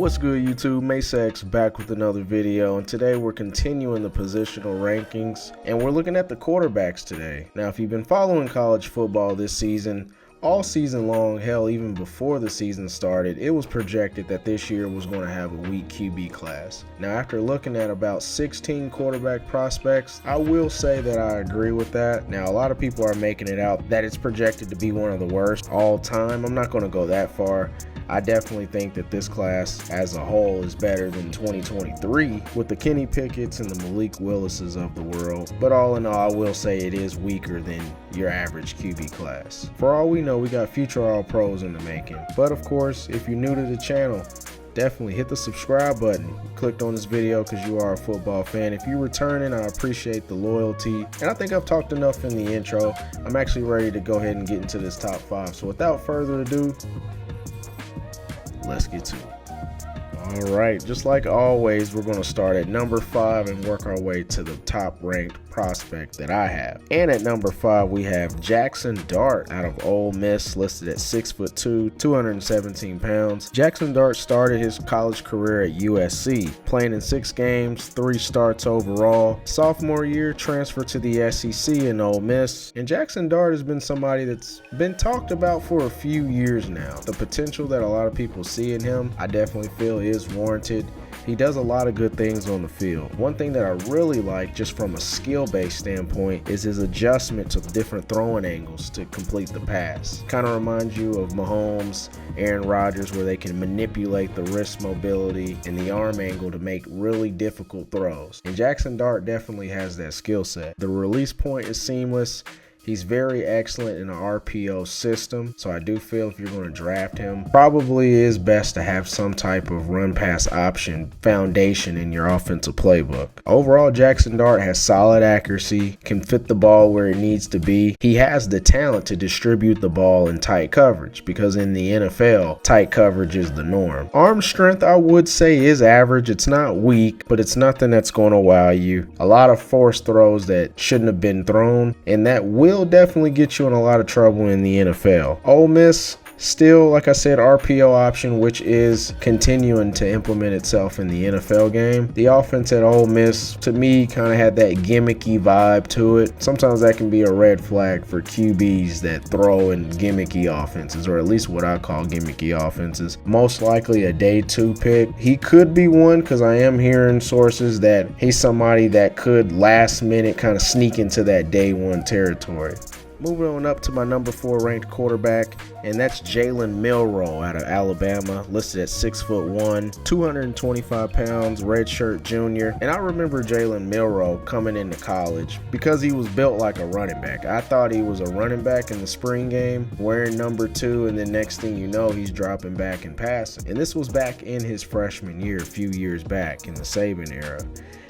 What's good, YouTube? Masex back with another video, and today we're continuing the positional rankings and we're looking at the quarterbacks today. Now, if you've been following college football this season, all season long, hell, even before the season started, it was projected that this year was going to have a weak QB class. Now, after looking at about 16 quarterback prospects, I will say that I agree with that. Now, a lot of people are making it out that it's projected to be one of the worst all time. I'm not going to go that far. I definitely think that this class as a whole is better than 2023 with the Kenny Pickett's and the Malik Willis's of the world. But all in all, I will say it is weaker than your average QB class. For all we know, we got future All-Pros in the making. But of course, if you're new to the channel, definitely hit the subscribe button. Clicked on this video because you are a football fan. If you're returning, I appreciate the loyalty. And I think I've talked enough in the intro. I'm actually ready to go ahead and get into this top 5. So without further ado, let's get to it. All right, just like always, we're going to start at number 5 and work our way to the top ranked prospect that I have. And at number 5, we have Jackson Dart out of Ole Miss, listed at 6'2", 217 pounds. Jackson Dart started his college career at USC, playing in 6 games, 3 starts overall. Sophomore year, transferred to the SEC in Ole Miss. And Jackson Dart has been somebody that's been talked about for a few years now. The potential that a lot of people see in him, I definitely feel is warranted. He does a lot of good things on the field. One thing that I really like, just from a skill-based standpoint, is his adjustment to different throwing angles to complete the pass. Kind of reminds you of Mahomes, Aaron Rodgers, where they can manipulate the wrist mobility and the arm angle to make really difficult throws. And Jackson Dart definitely has that skill set. The release point is seamless. He's very excellent in an RPO system, so I do feel if you're going to draft him, probably is best to have some type of run-pass option foundation in your offensive playbook. Overall, Jackson Dart has solid accuracy, can fit the ball where it needs to be. He has the talent to distribute the ball in tight coverage, because in the NFL, tight coverage is the norm. Arm strength, I would say, is average. It's not weak, but it's nothing that's going to wow you. A lot of forced throws that shouldn't have been thrown, and that will definitely get you in a lot of trouble in the NFL. Ole Miss, still, like I said, RPO option, which is continuing to implement itself in the NFL game. The offense at Ole Miss, to me, kind of had that gimmicky vibe to it. Sometimes that can be a red flag for QBs that throw in gimmicky offenses, or at least what I call gimmicky offenses. Most likely a day 2 pick. He could be one, because I am hearing sources that he's somebody that could last minute kind of sneak into that day 1 territory. Moving on up to my number 4 ranked quarterback, and that's Jalen Milroe out of Alabama, listed at 6'1", 225 pounds, redshirt junior. And I remember Jalen Milroe coming into college because he was built like a running back. I thought he was a running back in the spring game, wearing number 2, and then next thing you know, he's dropping back and passing. And this was back in his freshman year, a few years back in the Saban era.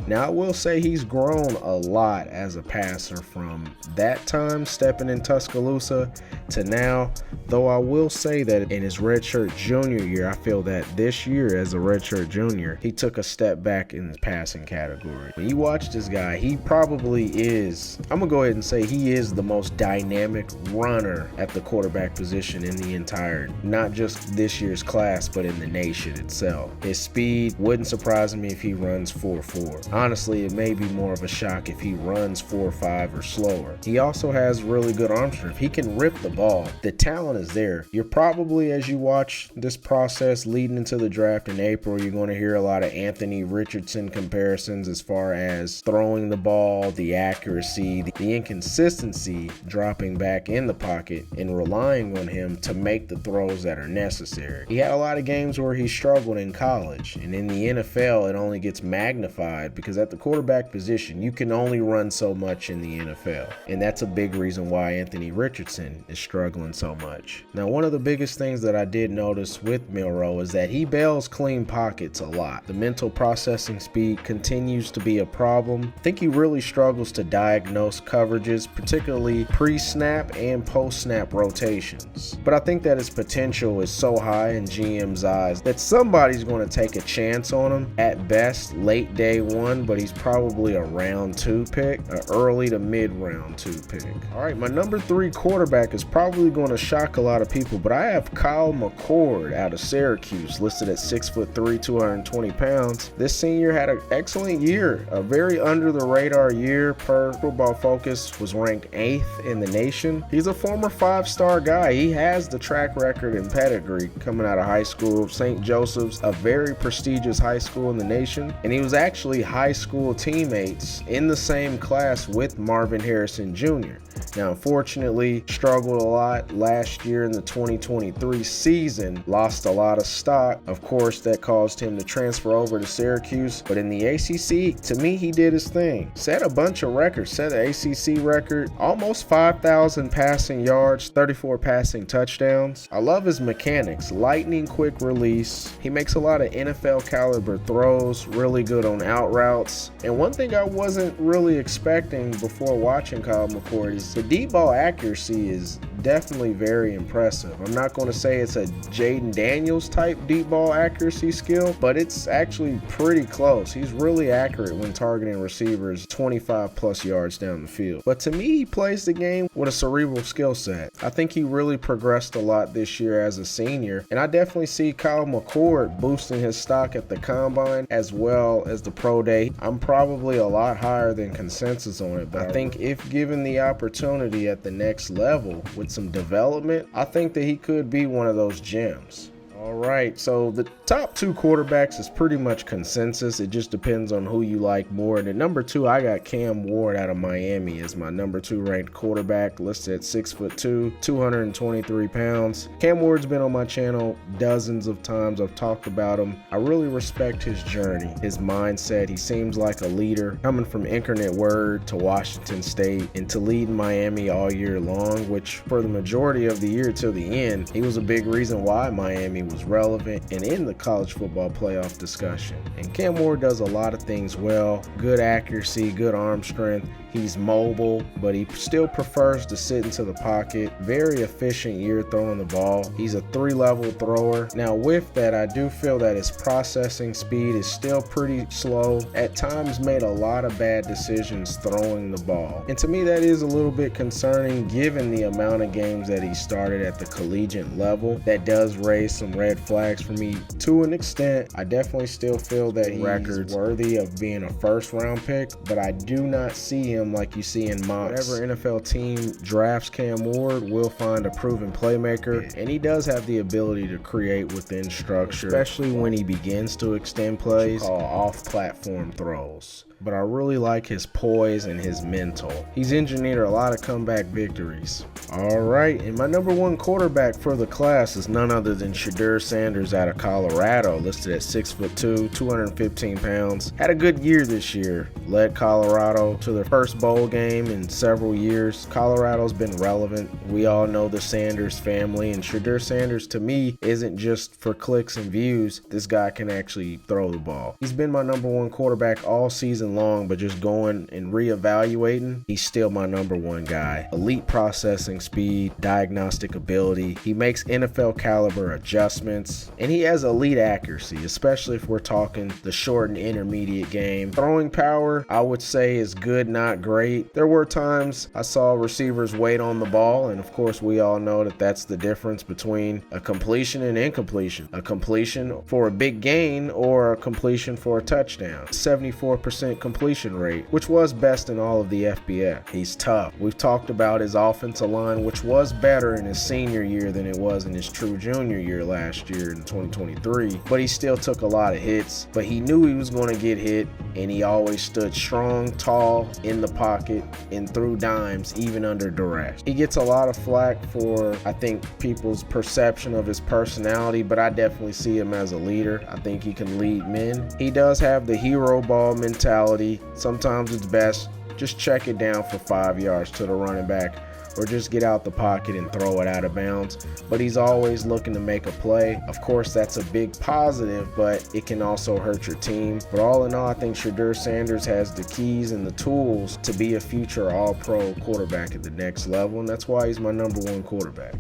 Now, I will say he's grown a lot as a passer from that time, stepping in Tuscaloosa, to now, though I will say that in his redshirt junior year, I feel that this year as a redshirt junior, he took a step back in the passing category. When you watch this guy, he probably is, I'm going to go ahead and say he is the most dynamic runner at the quarterback position in the entire, not just this year's class, but in the nation itself. His speed wouldn't surprise me if he runs 4.4. Honestly, it may be more of a shock if he runs 4.5 or slower. He also has really good arm strength. He can rip the ball. The talent is there. You're probably, as you watch this process leading into the draft in April, you're going to hear a lot of Anthony Richardson comparisons as far as throwing the ball, the accuracy, the inconsistency, dropping back in the pocket and relying on him to make the throws that are necessary. He had a lot of games where he struggled in college, and in the NFL, it only gets magnified because at the quarterback position, you can only run so much in the NFL. And that's a big reason why Anthony Richardson is struggling so much. Now, one of the biggest things that I did notice with Milroe is that he bails clean pockets a lot. The mental processing speed continues to be a problem. I think he really struggles to diagnose coverages, particularly pre-snap and post-snap rotations. But I think that his potential is so high in GM's eyes that somebody's going to take a chance on him at best late day 1 1, but he's probably a round 2 pick, an early to mid round 2 pick. All right, my number 3 quarterback is probably going to shock a lot of people, but I have Kyle McCord out of Syracuse, listed at 6'3", 220 pounds. This senior had an excellent year, a very under the radar year per Football Focus, was ranked 8th in the nation. He's a former 5-star guy. He has the track record and pedigree coming out of high school. St. Joseph's, a very prestigious high school in the nation, and he was actually high school teammates in the same class with Marvin Harrison Jr. Now, unfortunately, struggled a lot last year in the 2023 season, lost a lot of stock. Of course, that caused him to transfer over to Syracuse, but in the ACC, to me, he did his thing. Set a bunch of records, set an ACC record, almost 5,000 passing yards, 34 passing touchdowns. I love his mechanics, lightning quick release. He makes a lot of NFL caliber throws, really good on out routes. And one thing I wasn't really expecting before watching Kyle McCord is the deep ball accuracy is definitely very impressive. I'm not going to say it's a Jaden Daniels type deep ball accuracy skill, but it's actually pretty close. He's really accurate when targeting receivers 25 plus yards down the field. But to me, he plays the game with a cerebral skill set. I think he really progressed a lot this year as a senior, and I definitely see Kyle McCord boosting his stock at the combine as well as the pro day. I'm probably a lot higher than consensus on it, but I think if given the opportunity at the next level with some development, I think that he could be one of those gems. All right, so the top 2 quarterbacks is pretty much consensus. It just depends on who you like more. And at number 2, I got Cam Ward out of Miami as my number 2 ranked quarterback, listed at 6'2", 223 pounds. Cam Ward's been on my channel dozens of times. I've talked about him. I really respect his journey, his mindset. He seems like a leader, coming from Incarnate Word to Washington State and to lead Miami all year long, which for the majority of the year till the end, he was a big reason why Miami was relevant and in the college football playoff discussion. And Cam Ward does a lot of things well. Good accuracy, good arm strength. He's mobile, but he still prefers to sit into the pocket. Very efficient year throwing the ball. He's a 3-level thrower. Now with that, I do feel that his processing speed is still pretty slow. At times made a lot of bad decisions throwing the ball. And to me, that is a little bit concerning given the amount of games that he started at the collegiate level. That does raise some red flags for me to an extent. I definitely still feel that he's worthy of being a 1st-round pick, but I do not see him like you see in mocks. Whatever NFL team drafts Cam Ward will find a proven playmaker, and he does have the ability to create within structure, especially when he begins to extend plays called off-platform throws. But I really like his poise and his mental. He's engineered a lot of comeback victories. All right, and my number 1 quarterback for the class is none other than Shedeur Sanders out of Colorado, listed at 6'2", 215 pounds. Had a good year this year. Led Colorado to their first bowl game in several years. Colorado's been relevant. We all know the Sanders family, and Shedeur Sanders to me isn't just for clicks and views. This guy can actually throw the ball. He's been my number 1 quarterback all season long, but just going and reevaluating, he's still my number 1 guy. Elite processing speed, diagnostic ability. He makes NFL caliber adjustments, and he has elite accuracy, especially if we're talking the short and intermediate game. Throwing power, I would say, is good, not great. There were times I saw receivers wait on the ball, and of course we all know that that's the difference between a completion and incompletion. A completion for a big gain or a completion for a touchdown. 74% completion rate, which was best in all of the FBS. He's tough. We've talked about his offensive line, which was better in his senior year than it was in his true junior year last year in 2023, but he still took a lot of hits, but he knew he was going to get hit, and he always stood strong, tall, in the pocket, and threw dimes even under duress. He gets a lot of flack for, I think, people's perception of his personality, but I definitely see him as a leader. I think he can lead men. He does have the hero ball mentality. Sometimes it's best just check it down for 5 yards to the running back, or just get out the pocket and throw it out of bounds. But he's always looking to make a play. Of course, that's a big positive, but it can also hurt your team. But all in all, I think Shedeur Sanders has the keys and the tools to be a future all-pro quarterback at the next level, and that's why he's my number 1 quarterback.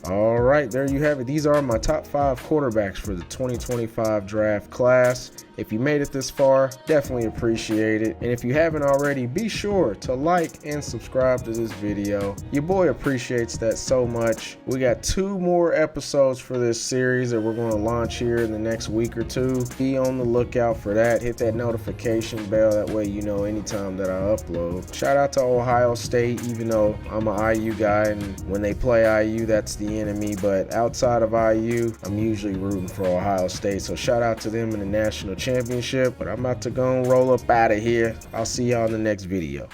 All right, there you have it. These are my top 5 quarterbacks for the 2025 draft class. If you made it this far, definitely appreciate it. And if you haven't already, be sure to like and subscribe to this video. Your boy appreciates that so much. We got 2 more episodes for this series that we're going to launch here in the next week or 2. Be on the lookout for that. Hit that notification bell. That way you know anytime that I upload. Shout out to Ohio State, even though I'm an IU guy, and when they play IU, that's the enemy. But outside of IU, I'm usually rooting for Ohio State. So shout out to them in the national championship. But I'm about to go and roll up out of here. I'll see y'all in the next video.